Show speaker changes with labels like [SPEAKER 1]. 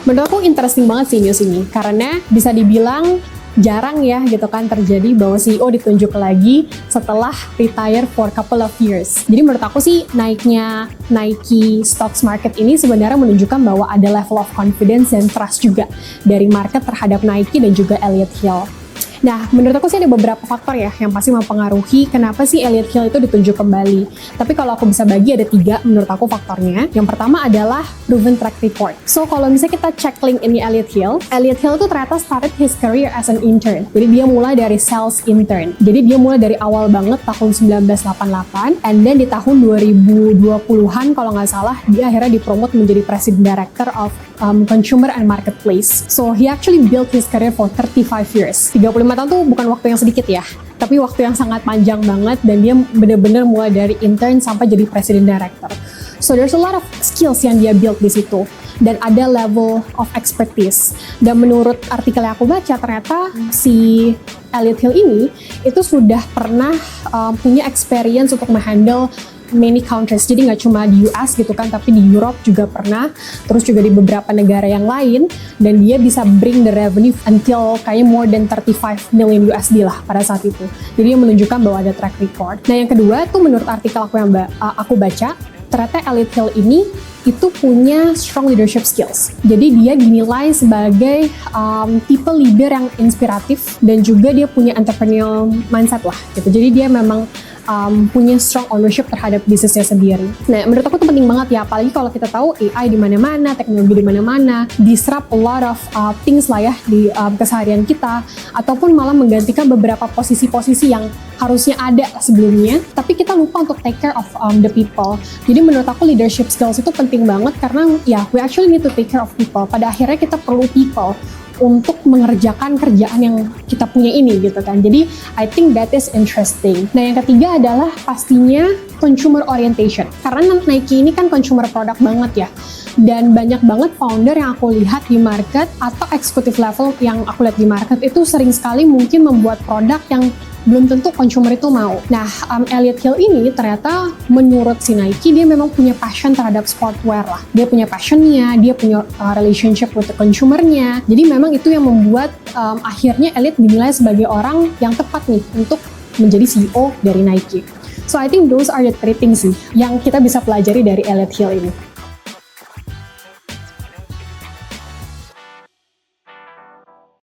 [SPEAKER 1] Menurut aku interesting banget sih news ini, karena bisa dibilang jarang ya gitu kan terjadi bahwa CEO ditunjuk lagi setelah retire for couple of years. Jadi menurut aku sih naiknya Nike stocks market ini sebenarnya menunjukkan bahwa ada level of confidence dan trust juga dari market terhadap Nike dan juga Elliott Hill. Nah, menurut aku sih ada beberapa faktor ya yang pasti mempengaruhi kenapa sih Elliott Hill itu ditunjuk kembali. Tapi kalau aku bisa bagi ada 3 menurut aku faktornya. Yang pertama adalah proven track record. So, kalau misalnya kita cek link ini Elliott Hill itu ternyata started his career as an intern. Jadi dia mulai dari sales intern. Jadi dia mulai dari awal banget tahun 1988, and then di tahun 2020-an kalau nggak salah, dia akhirnya dipromot menjadi President Director of Consumer and Marketplace. So, he actually built his career for 35 years. 35 tahun tuh bukan waktu yang sedikit ya, tapi waktu yang sangat panjang banget, dan dia benar-benar mulai dari intern sampai jadi President Director. So there's a lot of skills yang dia build di situ, dan ada level of expertise. Dan menurut artikel yang aku baca, ternyata si Elliott Hill ini itu sudah pernah punya experience untuk menghandle many countries, jadi nggak cuma di US gitu kan, tapi di Europe juga pernah, terus juga di beberapa negara yang lain, dan dia bisa bring the revenue until kayaknya more than 35 million USD lah pada saat itu. Jadi dia menunjukkan bahwa ada track record. Nah yang kedua tuh menurut artikel aku baca, ternyata Elliott Hill ini itu punya strong leadership skills. Jadi dia dinilai sebagai tipe leader yang inspiratif, dan juga dia punya entrepreneurial mindset lah gitu. Jadi dia memang punya strong ownership terhadap bisnisnya sendiri. Nah, menurut aku tuh penting banget ya, apalagi kalau kita tahu AI di mana-mana, teknologi di mana-mana, disrupt a lot of things lah ya di keseharian kita, ataupun malah menggantikan beberapa posisi-posisi yang harusnya ada sebelumnya, tapi kita lupa untuk take care of the people. Jadi menurut aku leadership skills itu penting banget, karena ya we actually need to take care of people. Pada akhirnya kita perlu people untuk mengerjakan kerjaan yang kita punya ini gitu kan. Jadi I think that is interesting. Nah yang ketiga adalah pastinya consumer orientation. Karena Nike ini kan consumer product banget ya. Dan banyak banget founder yang aku lihat di market atau executive level yang aku lihat di market itu sering sekali mungkin membuat produk yang belum tentu consumer itu mau. Nah, Elliott Hill ini ternyata menurut si Nike dia memang punya passion terhadap sportwear lah. Dia punya passionnya, dia punya relationship with the consumernya. Jadi memang itu yang membuat akhirnya Elliott dinilai sebagai orang yang tepat nih untuk menjadi CEO dari Nike. So I think those are the 3 things sih yang kita bisa pelajari dari Elliott Hill ini.